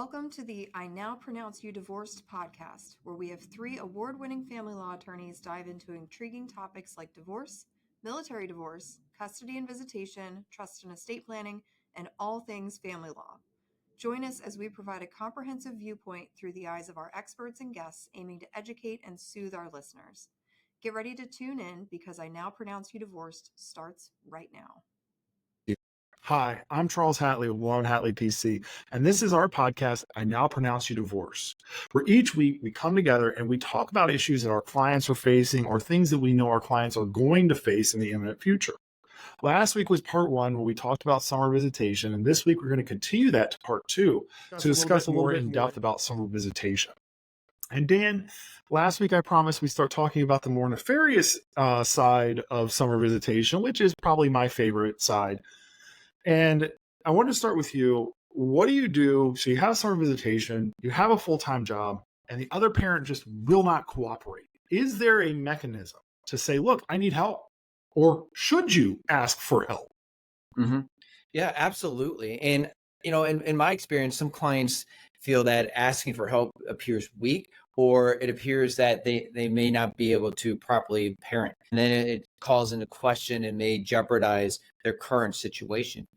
Welcome to the I Now Pronounce You Divorced podcast, where we have three award-winning family law attorneys dive into intriguing topics like divorce, military divorce, custody and visitation, trust and estate planning, and all things family law. Join us as we provide a comprehensive viewpoint through the eyes of our experts and guests, aiming to educate and soothe our listeners. Get ready to tune in because I Now Pronounce You Divorced starts right now. Hi, I'm Charles Hatley with Malone Hatley PC, and this is our podcast, I Now Pronounce You Divorced, where each week we come together and we talk about issues that our clients are facing or things that we know our clients are going to face in the imminent future. Last week was part one, where we talked about summer visitation, and this week we're going to continue that to part two to discuss a little bit in depth about summer visitation. And Dan, last week I promised we start talking about the more nefarious side of summer visitation, which is probably my favorite side. And I want to start with you. What do you do? So you have summer visitation, you have a full-time job, and the other parent just will not cooperate. Is there a mechanism to say, look, I need help? Or should you ask for help? Mm-hmm. Yeah, absolutely. And, in my experience, some clients feel that asking for help appears weak, or it appears that they may not be able to properly parent. And then it calls into question and may jeopardize their current situation.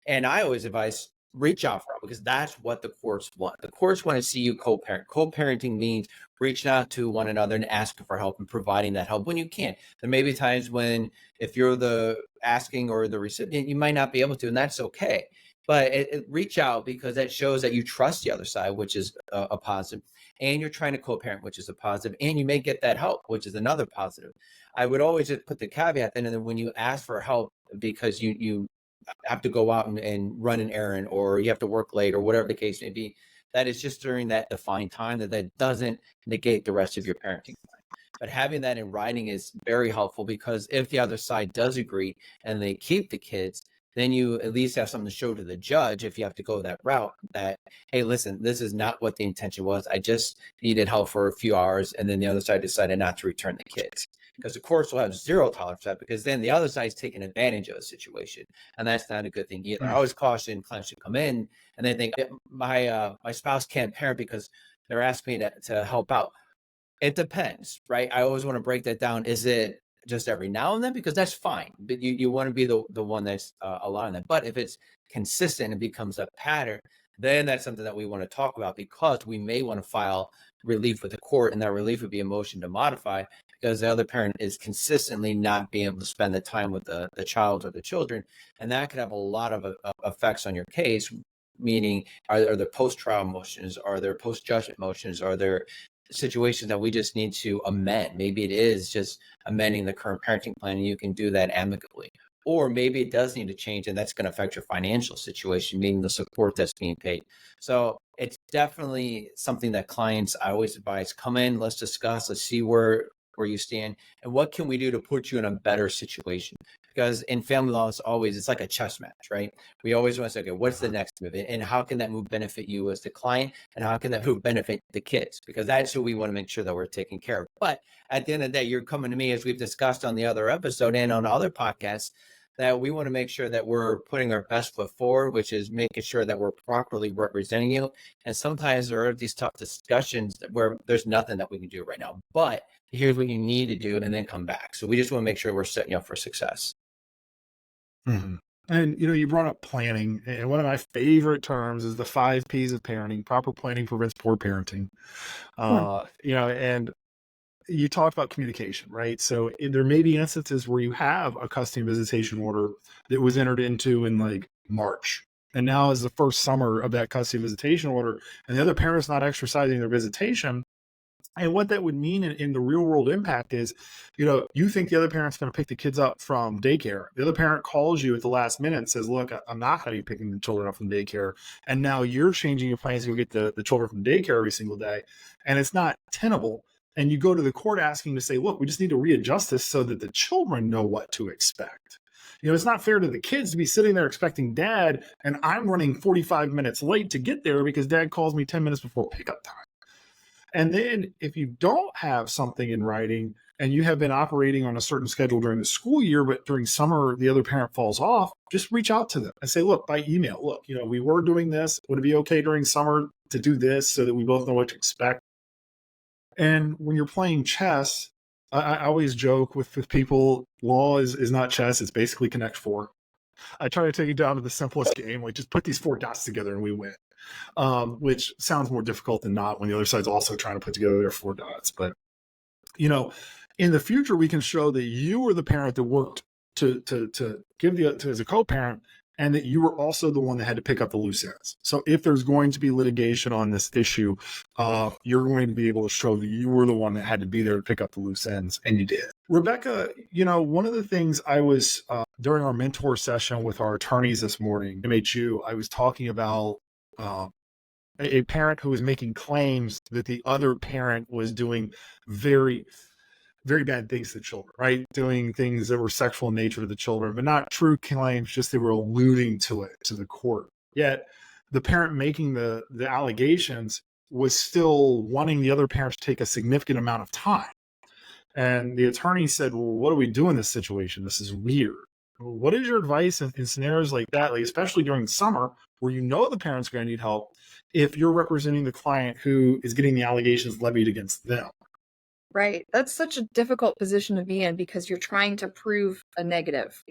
And I always advise reach out for help, because that's what the courts want. The courts want to see you co-parent. Co-parenting means reaching out to one another and asking for help and providing that help when you can. There may be times when, if you're the asking or the recipient, you might not be able to, and that's okay. But reach out, because that shows that you trust the other side, which is a positive, and you're trying to co-parent, which is a positive, and you may get that help, which is another positive. I would always just put the caveat then, and then when you ask for help because you have to go out and run an errand, or you have to work late, or whatever the case may be, that is just during that defined time, that doesn't negate the rest of your parenting time. But having that in writing is very helpful, because if the other side does agree and they keep the kids, then you at least have something to show to the judge, if you have to go that route, that, hey, listen, this is not what the intention was. I just needed help for a few hours, and then the other side decided not to return the kids. Because the courts will have zero tolerance for that, because then the other side's taking advantage of a situation, and that's not a good thing either. I always caution clients to come in and they think, my spouse can't parent because they're asking me to help out. It depends, right? I always want to break that down. Is it just every now and then? Because that's fine, but you want to be the one that's allowing that. But if it's consistent and becomes a pattern, then that's something that we want to talk about, because we may want to file relief with the court, and that relief would be a motion to modify, because the other parent is consistently not being able to spend the time with the child or the children. And that could have a lot of effects on your case, meaning are there post-trial motions? Are there post-judgment motions? Are there situations that we just need to amend? Maybe it is just amending the current parenting plan, and you can do that amicably. Or maybe it does need to change, and that's going to affect your financial situation, meaning the support that's being paid. So it's definitely something that clients, I always advise, come in, let's discuss, let's see where you stand, and what can we do to put you in a better situation. Because in family law, it's like a chess match, right? We always want to say, okay, what's the next move, and how can that move benefit you as the client, and how can that move benefit the kids? Because that's who we want to make sure that we're taking care of. But at the end of the day, you're coming to me, as we've discussed on the other episode and on other podcasts, that we want to make sure that we're putting our best foot forward, which is making sure that we're properly representing you. And sometimes there are these tough discussions where there's nothing that we can do right now, but here's what you need to do, and then come back. So we just want to make sure we're setting you up for success. Mm-hmm. And, you brought up planning, and one of my favorite terms is the 5 Ps of parenting. Proper planning prevents poor parenting. And you talked about communication, right? So there may be instances where you have a custody and visitation order that was entered into in like March, and now is the first summer of that custody and visitation order, and the other parent's not exercising their visitation. And what that would mean in the real world impact is, you think the other parent's going to pick the kids up from daycare. The other parent calls you at the last minute and says, look, I'm not going to be picking the children up from daycare. And now you're changing your plans to go get the children from daycare every single day. And it's not tenable. And you go to the court asking to say, look, we just need to readjust this so that the children know what to expect. It's not fair to the kids to be sitting there expecting dad, and I'm running 45 minutes late to get there because dad calls me 10 minutes before pickup time. And then if you don't have something in writing and you have been operating on a certain schedule during the school year, but during summer, the other parent falls off, just reach out to them and say, look, by email, look, we were doing this. Would it be okay during summer to do this so that we both know what to expect. And when you're playing chess, I always joke with people, law is not chess, it's basically Connect Four. I try to take it down to the simplest game, like just put these four dots together and we win. Which sounds more difficult than not when the other side's also trying to put together their four dots. But in the future, we can show that you were the parent that worked to give as a co-parent, and that you were also the one that had to pick up the loose ends. So if there's going to be litigation on this issue, you're going to be able to show that you were the one that had to be there to pick up the loose ends, and you did. Rebecca, one of the things I was, during our mentor session with our attorneys this morning, MHU, I was talking about a parent who was making claims that the other parent was doing very, very bad things to children, right? Doing things that were sexual in nature to the children, but not true claims, just they were alluding to it to the court. Yet the parent making the allegations was still wanting the other parent to take a significant amount of time. And the attorney said, well, what do we do in this situation? This is weird. What is your advice in scenarios like that, like especially during the summer where the parent's going to need help if you're representing the client who is getting the allegations levied against them? Right. That's such a difficult position to be in because you're trying to prove a negative.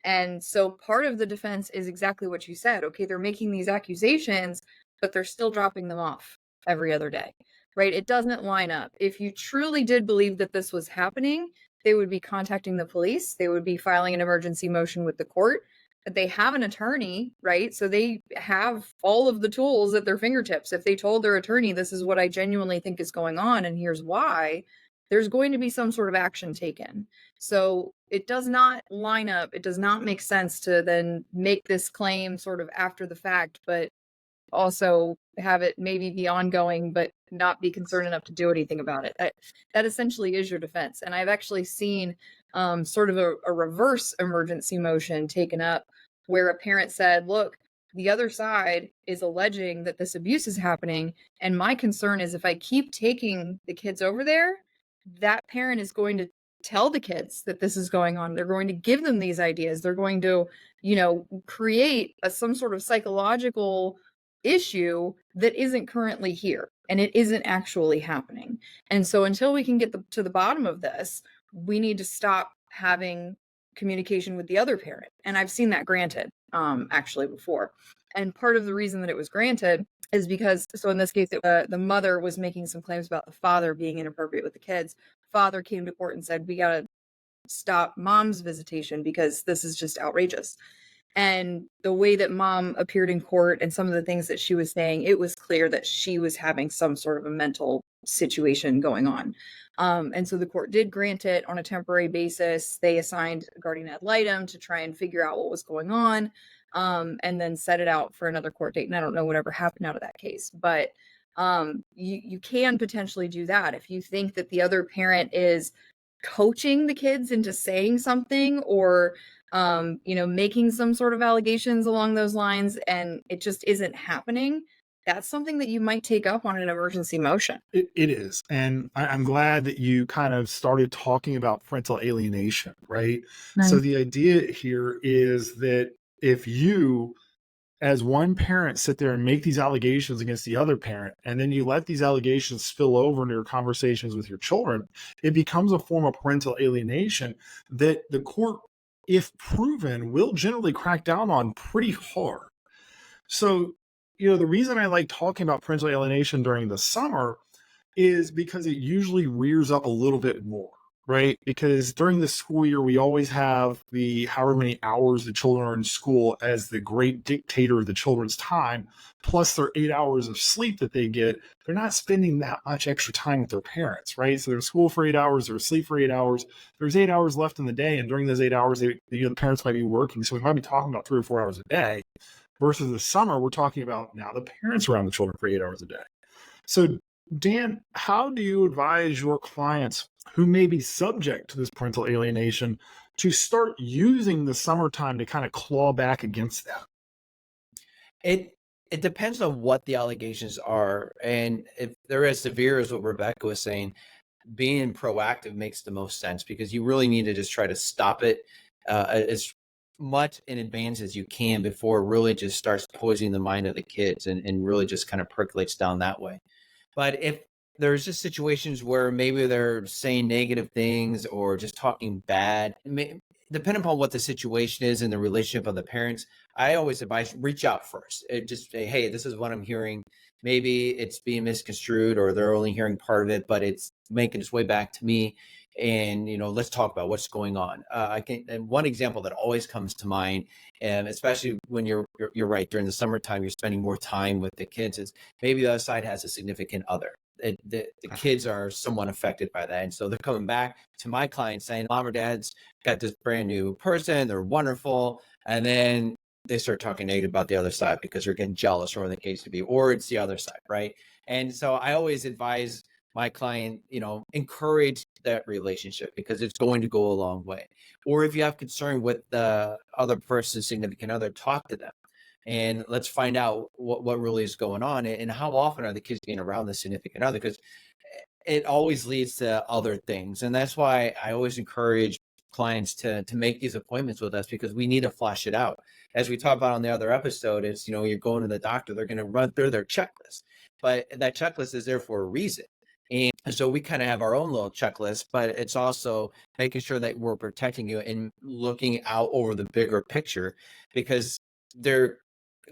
And so part of the defense is exactly what you said. Okay, they're making these accusations, but they're still dropping them off every other day, right? It doesn't line up. If you truly did believe that this was happening, they would be contacting the police. They would be filing an emergency motion with the court. They have an attorney, right? So they have all of the tools at their fingertips. If they told their attorney, this is what I genuinely think is going on, and here's why, there's going to be some sort of action taken. So it does not line up. It does not make sense to then make this claim sort of after the fact, but also have it maybe be ongoing, but not be concerned enough to do anything about it. That essentially is your defense. And I've actually seen sort of a reverse emergency motion taken up where a parent said, look, the other side is alleging that this abuse is happening. And my concern is if I keep taking the kids over there, that parent is going to tell the kids that this is going on. They're going to give them these ideas. They're going to, create some sort of psychological issue that isn't currently here and it isn't actually happening. And so until we can get to the bottom of this, we need to stop having communication with the other parent. And I've seen that granted actually before. And part of the reason that it was granted is because, so in this case, the mother was making some claims about the father being inappropriate with the kids. Father came to court and said, we got to stop mom's visitation because this is just outrageous. And the way that mom appeared in court and some of the things that she was saying, it was clear that she was having some sort of a mental situation going on. And so the court did grant it on a temporary basis. They assigned a guardian ad litem to try and figure out what was going on, and then set it out for another court date. And I don't know whatever happened out of that case, but you can potentially do that if you think that the other parent is coaching the kids into saying something or making some sort of allegations along those lines and it just isn't happening. That's something that you might take up on an emergency motion. It is. And I'm glad that you kind of started talking about parental alienation, right? Nice. So the idea here is that if you, as one parent, sit there and make these allegations against the other parent, and then you let these allegations spill over into your conversations with your children, it becomes a form of parental alienation that the court, if proven, will generally crack down on pretty hard. So, the reason I like talking about parental alienation during the summer is because it usually rears up a little bit more, right? Because during the school year, we always have the however many hours the children are in school as the great dictator of the children's time, plus their 8 hours of sleep that they get. They're not spending that much extra time with their parents, right? So they're in school for 8 hours, they're asleep for 8 hours. There's 8 hours left in the day, and during those 8 hours, the parents might be working. So we might be talking about 3 or 4 hours a day. Versus the summer, we're talking about now the parents around the children for 8 hours a day. So Dan, how do you advise your clients who may be subject to this parental alienation to start using the summertime to kind of claw back against that? It depends on what the allegations are. And if they're as severe as what Rebecca was saying, being proactive makes the most sense because you really need to just try to stop it as much in advance as you can before it really just starts poisoning the mind of the kids and really just kind of percolates down that way. But if there's just situations where maybe they're saying negative things or just talking bad, depending upon what the situation is and the relationship of the parents, I always advise reach out first. Just say, hey, this is what I'm hearing. Maybe it's being misconstrued or they're only hearing part of it, but it's making its way back to me. And let's talk about what's going on. And one example that always comes to mind, and especially when you're right, during the summertime, you're spending more time with the kids, is maybe the other side has a significant other. The kids are somewhat affected by that. And so they're coming back to my client saying, mom or dad's got this brand new person, they're wonderful. And then they start talking negative about the other side because they're getting jealous, or the case to be, or it's the other side, right? And so I always advise my client, encourage that relationship because it's going to go a long way. Or if you have concern with the other person's significant other, talk to them and let's find out what really is going on and how often are the kids being around the significant other, because it always leads to other things. And that's why I always encourage clients to make these appointments with us, because we need to flesh it out. As we talked about on the other episode, it's, you're going to the doctor, they're going to run through their checklist, but that checklist is there for a reason. And so we kind of have our own little checklist, but it's also making sure that we're protecting you and looking out over the bigger picture, because there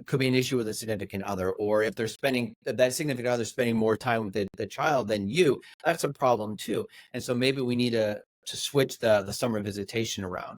could be an issue with a significant other, or if that significant other spending more time with the child than you, that's a problem too. And so maybe we need to switch the summer visitation around.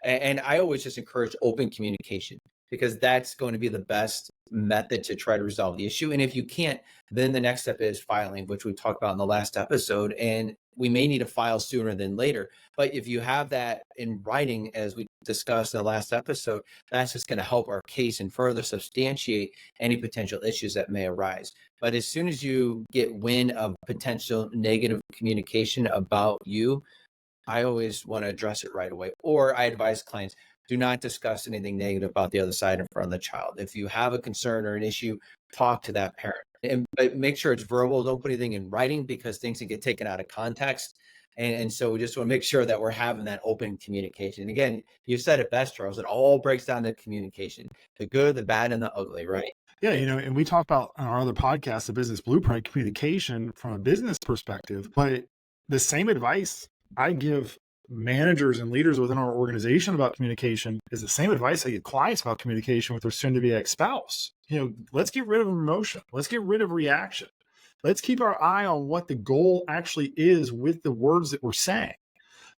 And I always just encourage open communication, because that's going to be the best method to try to resolve the issue. And if you can't, then the next step is filing, which we talked about in the last episode. And we may need to file sooner than later. But if you have that in writing, as we discussed in the last episode, that's just going to help our case and further substantiate any potential issues that may arise. But as soon as you get wind of potential negative communication about you, I always want to address it right away. Or I advise clients, do not discuss anything negative about the other side in front of the child. If you have a concern or an issue, talk to that parent. But make sure it's verbal. Don't put anything in writing, because things can get taken out of context. And so we just want to make sure that we're having that open communication. And again, you said it best, Charles. It all breaks down to communication, the good, the bad, and the ugly, right? Yeah, and we talk about on our other podcast, the business blueprint, communication from a business perspective. But the same advice I give managers and leaders within our organization about communication is the same advice I give clients about communication with their soon-to-be ex-spouse. Let's get rid of emotion. Let's get rid of reaction. Let's keep our eye on what the goal actually is with the words that we're saying.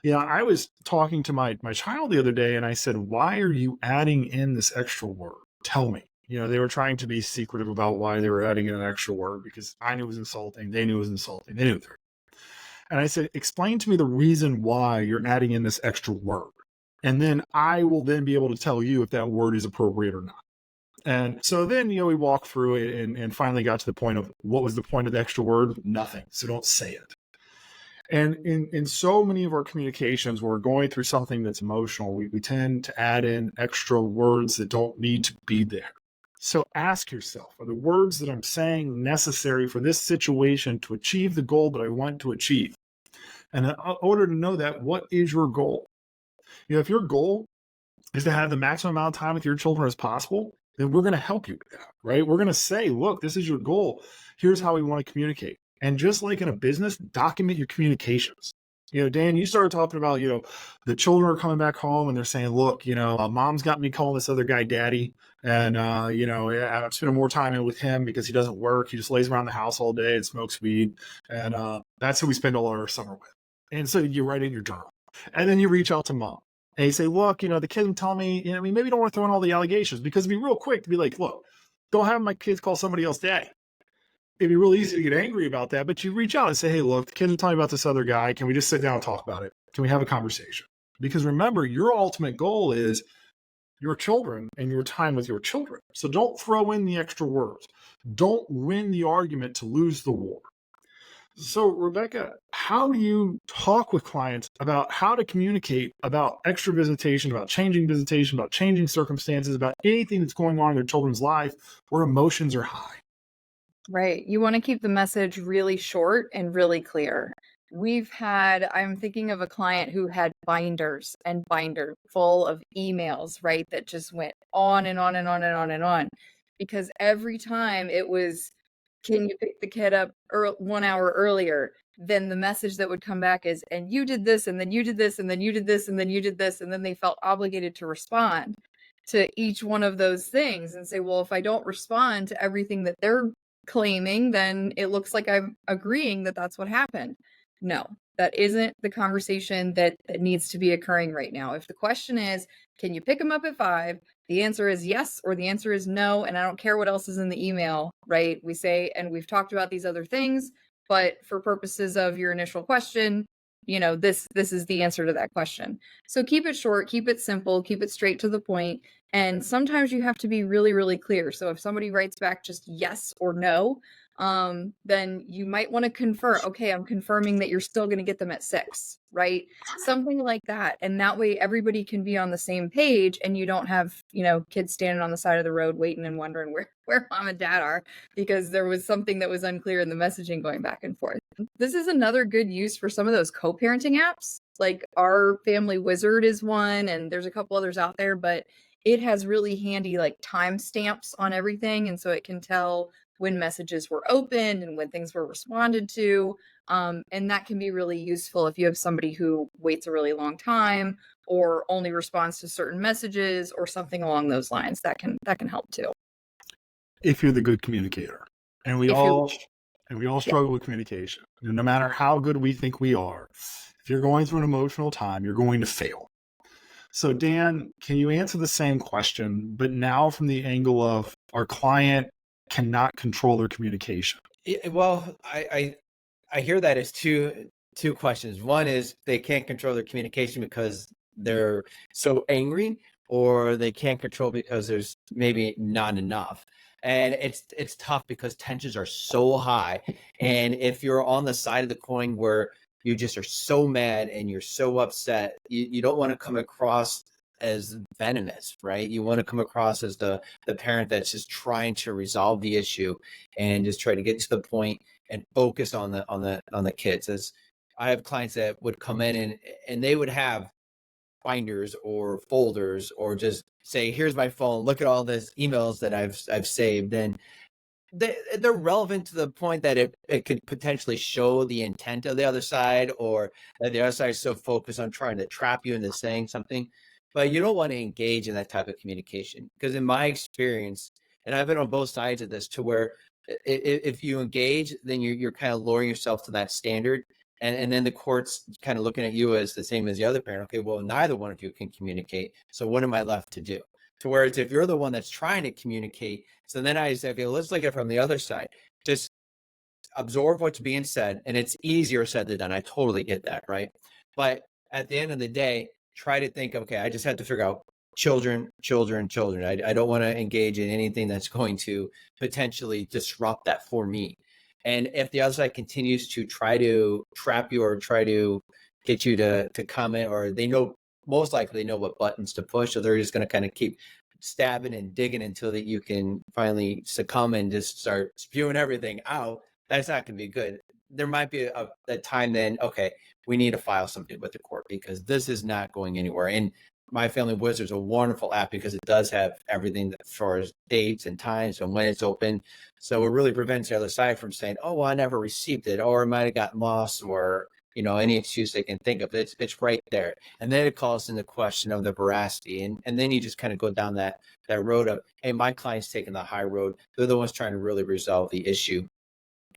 I was talking to my child the other day, and I said, why are you adding in this extra word? Tell me. They were trying to be secretive about why they were adding in an extra word, because I knew it was insulting. They knew it was insulting. They knew it. And I said, explain to me the reason why you're adding in this extra word. And then I will then be able to tell you if that word is appropriate or not. And so then, we walked through it and finally got to the point of what was the point of the extra word? Nothing. So don't say it. And in so many of our communications, where we're going through something that's emotional, we tend to add in extra words that don't need to be there. So ask yourself, are the words that I'm saying necessary for this situation to achieve the goal that I want to achieve? And in order to know that, what is your goal? If your goal is to have the maximum amount of time with your children as possible, then we're going to help you with that, right? We're going to say, look, this is your goal. Here's how we want to communicate. And just like in a business, document your communications. Dan, you started talking about, the children are coming back home and they're saying, look, mom's got me calling this other guy daddy. And, I'm spending more time with him because he doesn't work. He just lays around the house all day and smokes weed. And that's who we spend all our summer with. And so you write in your journal. And then you reach out to mom. And you say, look, the kids tell me, maybe don't want to throw in all the allegations, because it'd be real quick to be like, look, don't have my kids call somebody else daddy. It'd be really easy to get angry about that, but you reach out and say, hey, look, the kids are telling me about this other guy. Can we just sit down and talk about it? Can we have a conversation? Because remember, your ultimate goal is your children and your time with your children. So don't throw in the extra words. Don't win the argument to lose the war. So, Rebecca, how do you talk with clients about how to communicate about extra visitation, about changing circumstances, about anything that's going on in their children's life where emotions are high? Right. You want to keep the message really short and really clear. I'm thinking of a client who had binders and binder full of emails, right? That just went on and on and on and on and on. Because every time it was, can you pick the kid up 1 hour earlier? Then the message that would come back is, and you did this, and then you did this, and then you did this, and then you did this. And then they felt obligated to respond to each one of those things and say, well, if I don't respond to everything that they're claiming, then it looks like I'm agreeing that that's what happened. No, that isn't the conversation that needs to be occurring right now. If the question is, can you pick them up at 5? The answer is yes, or the answer is no. And I don't care what else is in the email, right? We say, and we've talked about these other things, but for purposes of your initial question, this is the answer to that question. So keep it short, keep it simple, keep it straight to the point. And sometimes you have to be really, really clear. So if somebody writes back just yes or no, then you might want to confirm, okay, I'm confirming that you're still going to get them at 6, right? Something like that. And that way everybody can be on the same page and you don't have, kids standing on the side of the road waiting and wondering where mom and dad are because there was something that was unclear in the messaging going back and forth. This is another good use for some of those co-parenting apps. Like our Family Wizard is one, and there's a couple others out there, but it has really handy like timestamps on everything. And so it can tell when messages were opened and when things were responded to. And that can be really useful if you have somebody who waits a really long time or only responds to certain messages or something along those lines. That can help too. If you're the good communicator. And we If you all struggle with communication. No matter how good we think we are, if you're going through an emotional time, you're going to fail. So Dan, can you answer the same question, but now from the angle of our client cannot control their communication? Well, I hear that as two questions. One is they can't control their communication because they're so angry, or they can't control because there's maybe not enough. And it's tough because tensions are so high. And if you're on the side of the coin where you just are so mad and you're so upset, you don't want to come across as venomous, right? You want to come across as the parent that's just trying to resolve the issue and just try to get to the point and focus on the kids. As I have clients that would come in and they would have binders or folders or just say, here's my phone, look at all this emails that I've saved. And they're relevant to the point that it could potentially show the intent of the other side, or that the other side is so focused on trying to trap you into saying something. But you don't want to engage in that type of communication, because in my experience, and I've been on both sides of this, to where if you engage, then you're kind of lowering yourself to that standard. And then the court's kind of looking at you as the same as the other parent. Okay, well, neither one of you can communicate. So what am I left to do? To whereas if you're the one that's trying to communicate, so then I say, okay, let's look at it from the other side. Just absorb what's being said. And it's easier said than done. I totally get that, right? But at the end of the day, try to think, okay, I just have to figure out children. I don't want to engage in anything that's going to potentially disrupt that for me. And if the other side continues to try to trap you or try to get you to comment, or they know, most likely they know what buttons to push, so they're just going to kind of keep stabbing and digging until that you can finally succumb and just start spewing everything out. That's not going to be good. There might be a time then, okay, we need to file something with the court because this is not going anywhere. And My Family Wizard is a wonderful app because it does have everything as far as dates and times and when it's open. So it really prevents the other side from saying, oh, well, I never received it, or it might have gotten lost, or any excuse they can think of. It's right there. And then it calls into question of the veracity. And then you just kind of go down that road of, hey, my client's taking the high road. They're the ones trying to really resolve the issue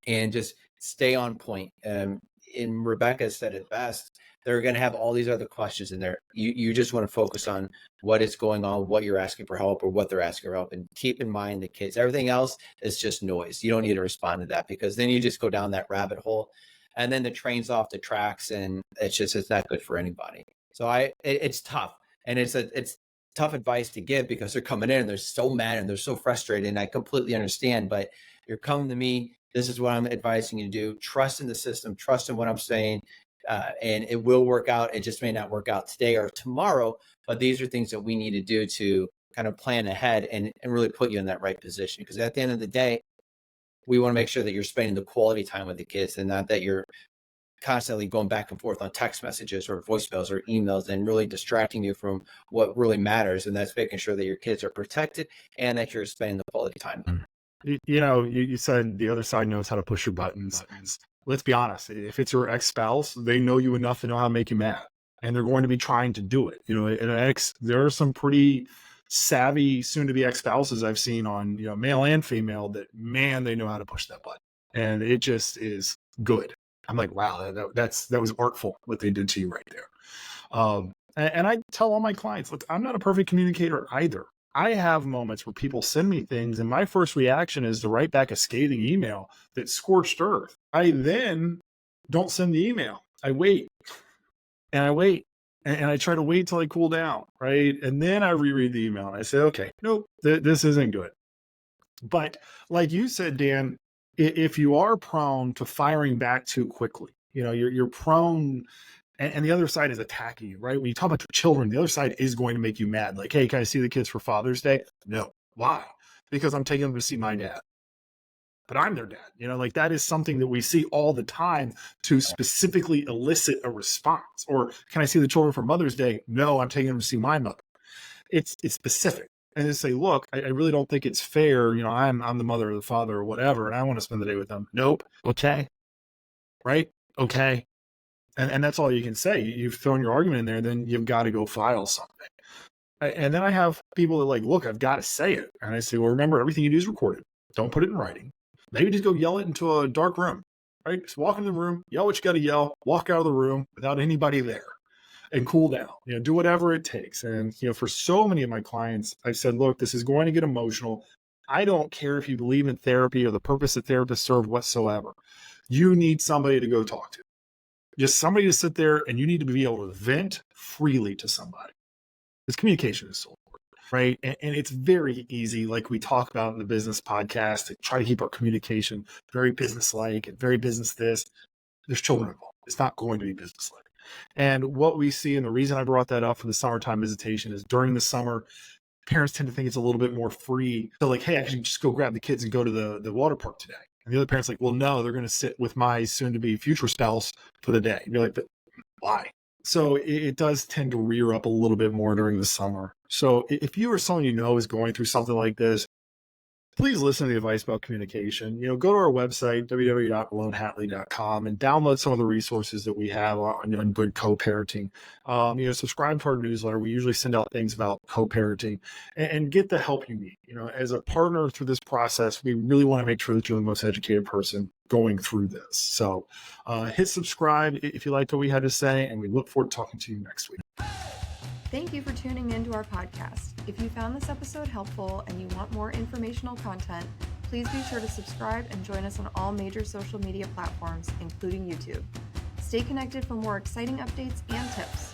and just stay on point. And Rebecca said it best. They're going to have all these other questions in there. You just want to focus on what is going on, what you're asking for help, or what they're asking for help. And keep in mind the kids. Everything else is just noise. You don't need to respond to that, because then you just go down that rabbit hole. And then the train's off the tracks, and it's not good for anybody. So it's tough. And it's tough advice to give, because they're coming in and they're so mad and they're so frustrated. And I completely understand, but you're coming to me. This is what I'm advising you to do. Trust in the system, trust in what I'm saying. And it will work out. It just may not work out today or tomorrow, but these are things that we need to do to kind of plan ahead and really put you in that right position. Because at the end of the day, we want to make sure that you're spending the quality time with the kids, and not that you're constantly going back and forth on text messages or voicemails or emails and really distracting you from what really matters. And that's making sure that your kids are protected and that you're spending the quality time. You said the other side knows how to push your buttons. Let's be honest. If it's your ex-spouse, they know you enough to know how to make you mad, and they're going to be trying to do it. There are some pretty savvy soon-to-be ex-spouses I've seen on, male and female that, man, they know how to push that button, and it just is good. I'm like, wow, that was artful what they did to you right there. And I tell all my clients, look, I'm not a perfect communicator either. I have moments where people send me things and my first reaction is to write back a scathing email that's scorched earth. I then don't send the email. I wait and I try to wait till I cool down, right? And then I reread the email and I say, okay, nope, this isn't good. But like you said, Dan, if you are prone to firing back too quickly, you're prone, and the other side is attacking you, right? When you talk about your children, the other side is going to make you mad. Like, hey, can I see the kids for Father's Day? No. Why? Because I'm taking them to see my dad. But I'm their dad. Like that is something that we see all the time to specifically elicit a response. Or can I see the children for Mother's Day? No, I'm taking them to see my mother. It's specific. And they say, look, I really don't think it's fair. I'm the mother or the father or whatever, and I want to spend the day with them. Nope. Okay. Right? Okay. And that's all you can say. You've thrown your argument in there, then you've got to go file something. And then I have people that are like, look, I've got to say it. And I say, well, remember, everything you do is recorded. Don't put it in writing. Maybe just go yell it into a dark room, right? Just walk into the room, yell what you got to yell, walk out of the room without anybody there and cool down, do whatever it takes. And, for so many of my clients, I've said, look, this is going to get emotional. I don't care if you believe in therapy or the purpose that therapists serve whatsoever. You need somebody to go talk to. Just somebody to sit there, and you need to be able to vent freely to somebody. This communication is so important, right? And it's very easy, like we talk about in the business podcast, to try to keep our communication very business-like and very business this. There's children involved. It's not going to be business-like. And what we see, and the reason I brought that up for the summertime visitation, is during the summer, parents tend to think it's a little bit more free. So like, hey, I can just go grab the kids and go to the water park today. And the other parent's like, well, no, they're going to sit with my soon-to-be future spouse for the day. And you're like, but why? So it does tend to rear up a little bit more during the summer. So if you or someone is going through something like this, please listen to the advice about communication. Go to our website, www.malonehatley.com, and download some of the resources that we have on good co-parenting. Subscribe to our newsletter. We usually send out things about co-parenting and get the help you need. As a partner through this process, we really want to make sure that you're the most educated person going through this. So hit subscribe if you liked what we had to say, and we look forward to talking to you next week. Thank you for tuning in to our podcast. If you found this episode helpful and you want more informational content, please be sure to subscribe and join us on all major social media platforms, including YouTube. Stay connected for more exciting updates and tips.